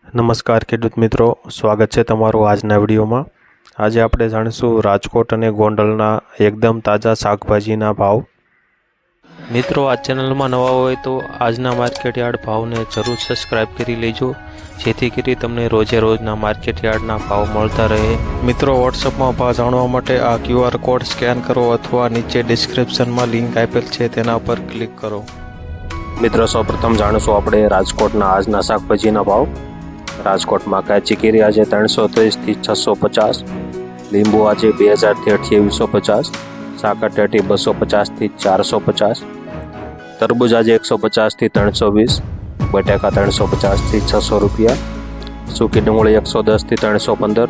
નમસ્કાર ખેડૂત મિત્રો, સ્વાગત છે તમારું આજના વિડીયોમાં। આજે આપણે જાણીશું રાજકોટ અને ગોંડલના એકદમ તાજા શાકભાજીના ભાવ। મિત્રો, આ ચેનલમાં નવા હોય તો આજના માર્કેટ યાર્ડ ભાવને જરૂર સબસ્ક્રાઇબ કરી લેજો, જેથી કરી તમને રોજે રોજના માર્કેટ યાર્ડના ભાવ મળતા રહે। મિત્રો, વોટ્સઅપમાં ભાવ જાણવા માટે આ QR કોડ સ્કેન કરો અથવા નીચે ડિસ્ક્રિપ્શનમાં લિંક આપેલ છે તેના પર ક્લિક કરો। મિત્રો, સૌપ્રથમ જાણીશું આપણે રાજકોટના આજના શાકભાજીના ભાવ। રાજકોટમાં કાચી કેરી આજે 330 થી 650, લીંબુ આજે 2000 થી 2850, સાકરટેટી 250 થી 450, તરબૂચ આજે 150 થી 320, બટાકા 350 થી 600 રૂપિયા, સૂકી ડુંગળી 110 થી 315,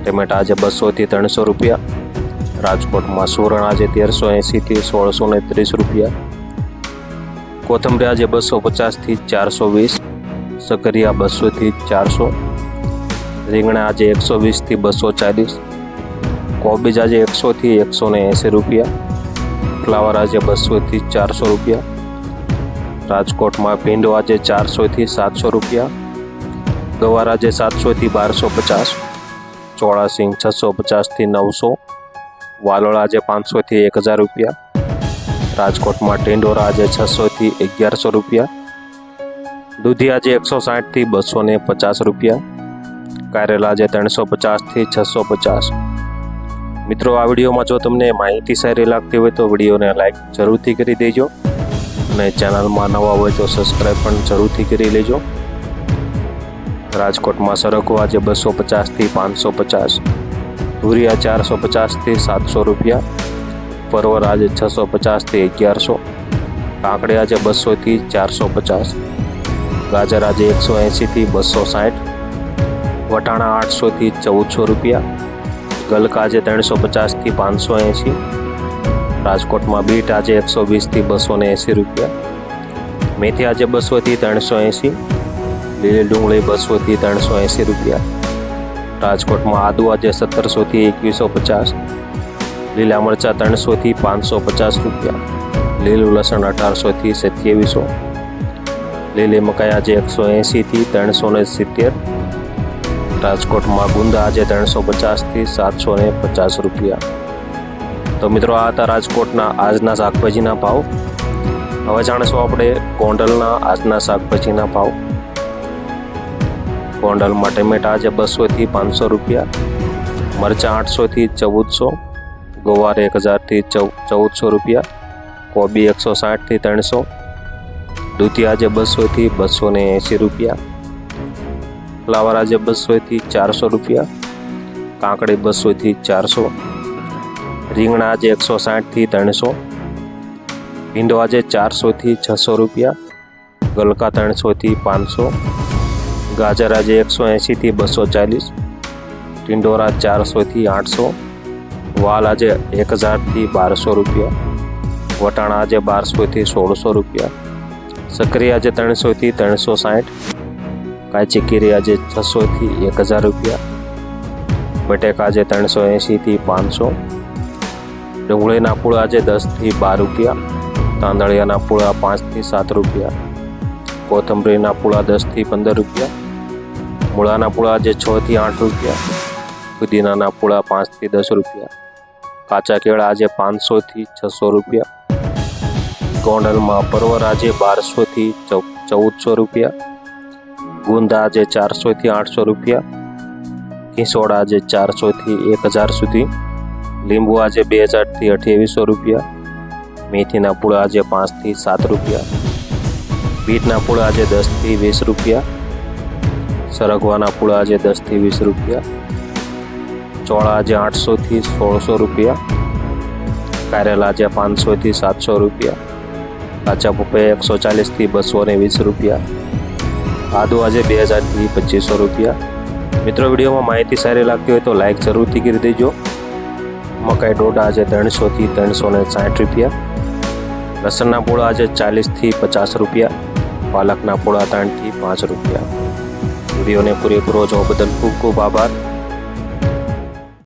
ટમેટા આજે 200 થી 300 રૂપિયા। રાજકોટમાં સુરણ આજે 1380 થી 1630 રૂપિયા, કોથમરી આજે 250 થી 420, सकरिया 200 થી 400, રીંગણા આજે 120 થી 240, કોબીજ આજે 100 થી 180 રૂપિયા, ફ્લાવર આજે 200 થી 400 રૂપિયા। રાજકોટમાં ભીંડો આજે 400 થી 700 રૂપિયા, ગવાર આજે 700 થી 1250, ચોળા સિંગ 650 થી 900, વાલોળ આજે 500 થી 1000 રૂપિયા। રાજકોટમાં ટિંડોરા આજે 600 થી 1100 રૂપિયા, દૂધી આજે 160 થી 250 રૂપિયા, કારેલા આજે 350 થી 650। મિત્રો, આ વિડીયોમાં જો તમને માહિતી સારી લાગતી હોય તો વિડીયોને લાઈક જરૂરથી કરી દેજો અને ચેનલમાં નવા હોય તો સબસ્ક્રાઈબ પણ જરૂરથી કરી લેજો। રાજકોટમાં સરગવો આજે 250 થી 550, તુરિયા 450 થી 700 રૂપિયા, પરવર આજે 650 થી 1100, કાકડી આજે 200 થી 450, ગાજર આજે 180 થી 260, વટાણા 800 થી 1400 રૂપિયા, ગલકા આજે 350 થી 580, રાજકોટમાં બીટ આજે 120 થી 280 રૂપિયા, મેથી આજે 200 થી 380, લીલી ડુંગળી 200 થી 380 રૂપિયા। રાજકોટમાં આદુ આજે 1700 થી 2150, લીલા મરચા 300 થી 550 રૂપિયા, લીલું લસણ 1800 થી 2700, લીલી મકાઈ આજે 180 થી 370, રાજકોટમાં ગુંદા આજે 350 થી 750 રૂપિયા। તો મિત્રો, આ હતા રાજકોટના આજના શાકભાજીના ભાવ। હવે જાણીશું આપણે ગોંડલના આજના શાકભાજીના ભાવ। ગોંડલમાં ટમેટા આજે 200 થી 500 રૂપિયા, મરચાં 800 થી 1400, ગવાર 1000 થી 1400 રૂપિયા, કોબી 160 થી 300, દૂધી આજે 200 થી 280 રૂપિયા, ફ્લાવર આજે 200 થી 400 રૂપિયા, કાકડી 200 થી 400, રીંગણા આજે 160 થી 300, ભીંડો આજે 400 થી 600 રૂપિયા, ગલકા 300 થી 500, ગાજર આજે 180 થી 240, ટિંડોરા 400 થી 800, વાલ આજે 1000 થી 1200 રૂપિયા, વટાણા આજે 1200 થી 1600 રૂપિયા, सकरी आज 300 થી 360, काची केरी आज 600 થી 1000 રૂપિયા, बटेका आज 380 થી 500, डूंगळीना पूळा आज 10 થી 12 રૂપિયા, तांदळियाना पूळा 5 થી 7 રૂપિયા, कोथंबरीना पूळा 10 થી 15 રૂપિયા, मूळाना पूळा आज 6 થી 8 રૂપિયા, पुदीनाना पूळा 5 થી 10 રૂપિયા, काचा केळा आज 500 થી 600 રૂપિયા। गोंडलમાં परवर आज 1200 થી 1400 રૂપિયા, ગુંદા આજે 400 થી 800 રૂપિયા, કિસોડા આજે 400 થી 1000 સુધી, લીંબુ આજે 2000 થી 2800 રૂપિયા, મેથીના પૂળા આજે 5 થી 7 રૂપિયા, બીટના પૂળા આજે 10 થી 20 રૂપિયા, સરગવાના પૂળા આજે 10 થી 20 રૂપિયા, ચોળા આજે 800 થી 1600 રૂપિયા, કારેલા આજે 500 થી 700 રૂપિયા, કાચા પપૈયા 140 થી 220 રૂપિયા, આદુ આજે 2000 થી 2500 રૂપિયા। મિત્રો, વિડીયોમાં માહિતી સારી લાગતી હોય તો લાઈક જરૂરથી કરી દેજો। મકાઈ ડોડા આજે 300 થી 360 રૂપિયા, લસણના પૂળા આજે 40 થી 50 રૂપિયા, પાલકના પૂળા 3 થી 5 રૂપિયા। વિડીયોને પૂરેપૂરો જોવા બદલ ખૂબ ખૂબ આભાર।